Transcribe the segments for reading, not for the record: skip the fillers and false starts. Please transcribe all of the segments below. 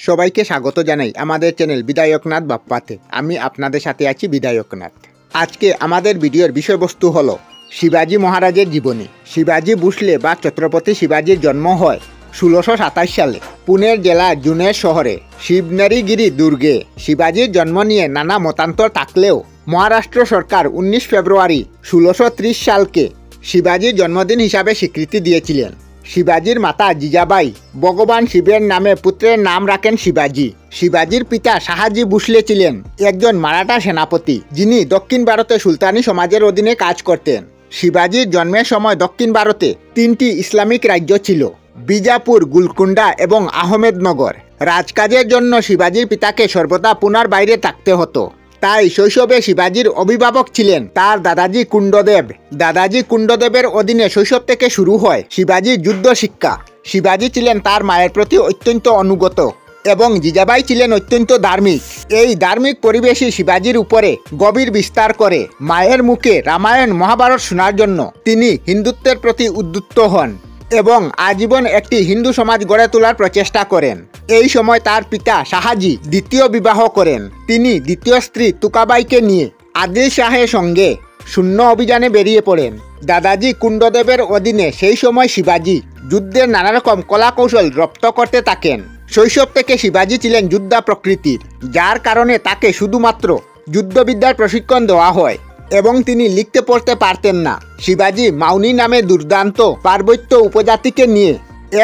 সবাইকে স্বাগত জানাই আমাদের চ্যানেল বিধায়কনাথ বাপ্পাতে। আমি আপনাদের সাথে আছি বিধায়কনাথ। আজকে আমাদের ভিডিওর বিষয়বস্তু হলো শিবাজী মহারাজের জীবনী। শিবাজী ভোঁসলে বা ছত্রপতি শিবাজীর জন্ম হয় ১৬২৭ সালে পুনের জেলার জুনের শহরে শিবনেরিগিরি দুর্গে। শিবাজীর জন্ম নিয়ে নানা মতান্তর থাকলেও মহারাষ্ট্র সরকার ১৯ ফেব্রুয়ারি ১৬৩০ সালকে শিবাজীর জন্মদিন হিসাবে স্বীকৃতি দিয়েছিলেন। শিবাজীর মাতা জিজাবাই ভগবান শিবের নামে পুত্রের নাম রাখেন শিবাজী। শিবাজীর পিতা শাহাজি ভোঁসলে ছিলেন একজন মারাঠা সেনাপতি, যিনি দক্ষিণ ভারতে সুলতানি সমাজের অধীনে কাজ করতেন। শিবাজীর জন্মের সময় দক্ষিণ ভারতে ৩টি ইসলামিক রাজ্য ছিল: বিজাপুর, গোলকুন্ডা এবং আহমেদনগর। রাজকাজের জন্য শিবাজীর পিতাকে সর্বদা পুনার বাইরে থাকতে হতো। তাই শৈশবে শিবাজীর অভিভাবক ছিলেন তার দাদাজি কুণ্ডদেব। দাদাজি কুণ্ডদেবের অধীনে শৈশব থেকে শুরু হয় শিবাজীর যুদ্ধ শিক্ষা। শিবাজী ছিলেন তার মায়ের প্রতি অত্যন্ত অনুগত এবং জিজাবাই ছিলেন অত্যন্ত ধার্মিক। এই ধার্মিক পরিবেশই শিবাজীর উপরে গভীর বিস্তার করে। মায়ের মুখে রামায়ণ মহাভারত শোনার জন্য তিনি হিন্দুত্বের প্রতি উদ্যুক্ত হন এবং আজীবন একটি হিন্দু সমাজ গড়ে তোলার প্রচেষ্টা করেন। এই সময় তার পিতা শাহাজি দ্বিতীয় বিবাহ করেন। তিনি দ্বিতীয় স্ত্রী তুকাবাইকে নিয়ে আদিল শাহের সঙ্গে শূন্য অভিযানে বেরিয়ে পড়েন। দাদাজি কুণ্ডদেবের অধীনে সেই সময় শিবাজী যুদ্ধের নানা রকম কলাকৌশল রপ্ত করতে থাকেন। শৈশব থেকে শিবাজী ছিলেন যোদ্ধা প্রকৃতির, যার কারণে তাকে শুধুমাত্র যুদ্ধবিদ্যার প্রশিক্ষণ দেওয়া হয় এবং তিনি লিখতে পড়তে পারতেন না। শিবাজী মাউনি নামে দুর্দান্ত পার্বত্য উপজাতিকে নিয়ে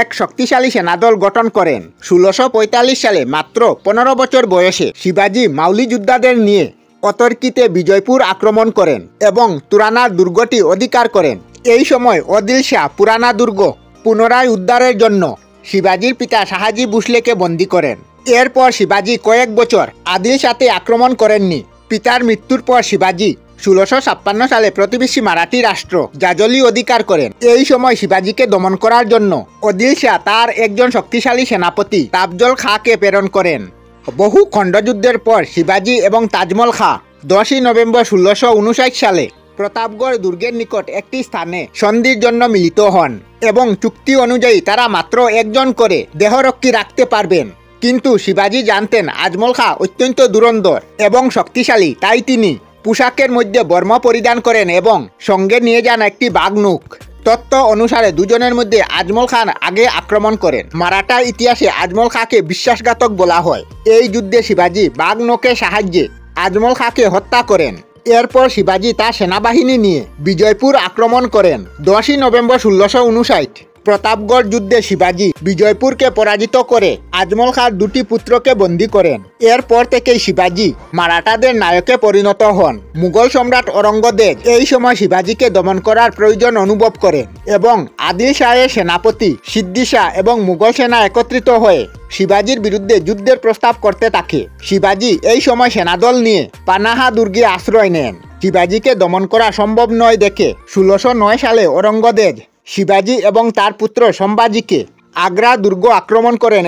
এক শক্তিশালী সেনাদল গঠন করেন। ১৬৪৫ সালে মাত্র ১৫ বছর বয়সে শিবাজী মাউলি যোদ্ধাদের নিয়ে অতর্কিতে বিজয়পুর আক্রমণ করেন এবং তুরানা দুর্গটি অধিকার করেন। এই সময় আদিল শাহ পুরানা দুর্গ পুনরায় উদ্ধারের জন্য শিবাজীর পিতা শাহাজি ভোঁসলেকে বন্দী করেন। এরপর শিবাজী কয়েক বছর আদিল শাহতে আক্রমণ করেননি। পিতার মৃত্যুর পর শিবাজী ১৬৫৬ সালে প্রতিবেশী মারাঠি রাষ্ট্র জাজলি অধিকার করেন। এই সময় শিবাজীকে দমন করার জন্য আদিল শাহ তার একজন শক্তিশালী সেনাপতি তাফজল খাঁকে প্রেরণ করেন। বহু খণ্ডযুদ্ধের পর শিবাজী এবং তাজমল খাঁ ১০ই নভেম্বর ১৬৫৯ সালে প্রতাপগড় দুর্গের নিকট একটি স্থানে সন্ধির জন্য মিলিত হন এবং চুক্তি অনুযায়ী তারা মাত্র একজন করে দেহরক্ষী রাখতে পারবেন। কিন্তু শিবাজী জানতেন আজমল খাঁ অত্যন্ত ধুরন্ধর এবং শক্তিশালী, তাই তিনি পোশাকের মধ্যে বর্ম পরিধান করেন এবং সঙ্গে নিয়ে যান একটি বাঘনুক। তথ্য অনুসারে দুজনের মধ্যে আজমল খান আগে আক্রমণ করেন। মারাঠা ইতিহাসে আজমল খাঁকে বিশ্বাসঘাতক বলা হয়। এই যুদ্ধে শিবাজী বাঘনুকের সাহায্যে আজমল খাঁকে হত্যা করেন। এরপর শিবাজী তার সেনাবাহিনী নিয়ে বিজয়পুর আক্রমণ করেন। ১০ই নভেম্বর ১৬৫৯ প্রতাপগড় যুদ্ধে শিবাজী বিজয়পুরকে পরাজিত করে আজমল খাঁর দুটি পুত্রকে বন্দী করেন। এরপর থেকেই শিবাজী মারাঠাদের নায়কে পরিণত হন। মুঘল সম্রাট ঔরঙ্গজেব এই সময় শিবাজীকে দমন করার প্রয়োজন অনুভব করেন এবং আদিল শাহের সেনাপতি সিদ্দি শাহ এবং মুঘল সেনা একত্রিত হয়ে শিবাজীর বিরুদ্ধে যুদ্ধের প্রস্তাব করতে থাকে। শিবাজী এই সময় সেনাদল নিয়ে পানাহা দুর্গে আশ্রয় নেন। শিবাজীকে দমন করা সম্ভব নয় দেখে ১৬০৯ সালে ঔরঙ্গজেব শিবাজী এবং তার পুত্র সম্ভাজিকে আগ্রা দুর্গ আক্রমণ করেন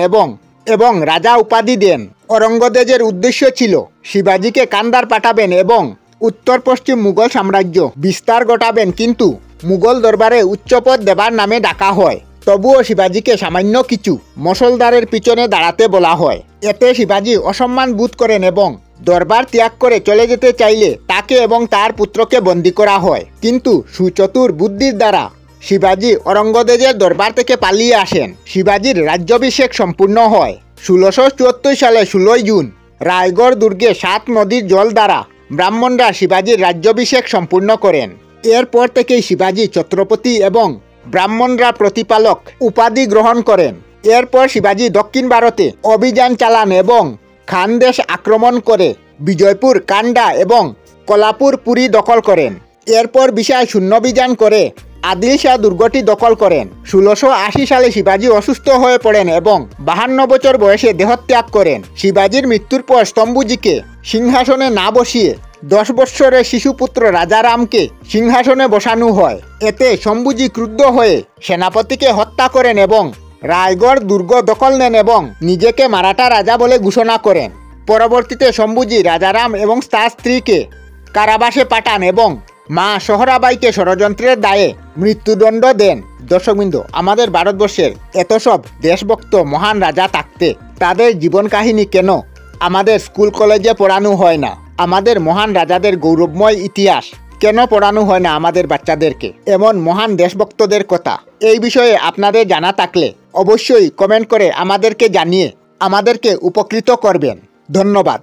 এবং রাজা উপাধি দেন। ঔরঙ্গজেবের উদ্দেশ্য ছিল শিবাজীকে কান্দার পাঠাবেন এবং উত্তর পশ্চিম মুঘল সাম্রাজ্য বিস্তার ঘটাবেন, কিন্তু মুঘল দরবারে উচ্চপদ দেবার নামে ডাকা হয়। তবুও শিবাজীকে সামান্য কিছু মশলদারের পিছনে দাঁড়াতে বলা হয়। এতে শিবাজী অসম্মান বোধ করেন এবং দরবার ত্যাগ করে চলে যেতে চাইলে তাকে এবং তার পুত্রকে বন্দী করা হয়। কিন্তু সুচতুর বুদ্ধির দ্বারা শিবাজী ঔরঙ্গজেবের দরবার থেকে পালিয়ে আসেন। শিবাজীর রাজ্যাভিষেক সম্পূর্ণ হয় ১৬৭৪ সালে ১৬ই জুন। রায়গড় দুর্গে ৭ নদীর জল দ্বারা ব্রাহ্মণরা শিবাজীর রাজ্যাভিষেক সম্পূর্ণ করেন। এরপর থেকেই শিবাজী ছত্রপতি এবং ব্রাহ্মণরা প্রতিপালক উপাধি গ্রহণ করেন। এরপর শিবাজী দক্ষিণ ভারতে অভিযান চালান এবং খানদেশ আক্রমণ করে বিজয়পুর, কান্ডা এবং কোলাপুর পুরী দখল করেন। এরপর বিশাল শূন্যাভিযান করে আদিল শাহ দুর্গটি দখল করেন। ১৬৮০ সালে শিবাজী অসুস্থ হয়ে পড়েন এবং ৫২ বছর বয়সে দেহত্যাগ করেন। শিবাজীর মৃত্যুর পর স্তম্ভুজিকে সিংহাসনে না বসিয়ে ১০ বৎসরের শিশুপুত্র রাজারামকে সিংহাসনে বসানো হয়। এতে শম্ভুজি ক্রুদ্ধ হয়ে সেনাপতিকে হত্যা করেন এবং রায়গড় দুর্গ দখল নেন এবং নিজেকে মারাঠা রাজা বলে ঘোষণা করেন। পরবর্তীতে শম্ভুজি রাজারাম এবং তার স্ত্রীকে কারাবাসে পাঠান এবং মা সোহরাবাইকে ষড়যন্ত্রের দায়ে মৃত্যুদণ্ড দেন। দর্শকবৃন্দ, আমাদের ভারতবর্ষের এত সব দেশভক্ত মহান রাজা থাকতে তাদের জীবন কাহিনী কেন আমাদের স্কুল কলেজে পড়ানো হয় না? আমাদের মহান রাজাদের গৌরবময় ইতিহাস কেন পড়ানো হয় না আমাদের বাচ্চাদেরকে? এমন মহান দেশভক্তদের কথা এই বিষয়ে আপনাদের জানা থাকলে অবশ্যই কমেন্ট করে আমাদেরকে জানিয়ে আমাদেরকে উপকৃত করবেন। ধন্যবাদ।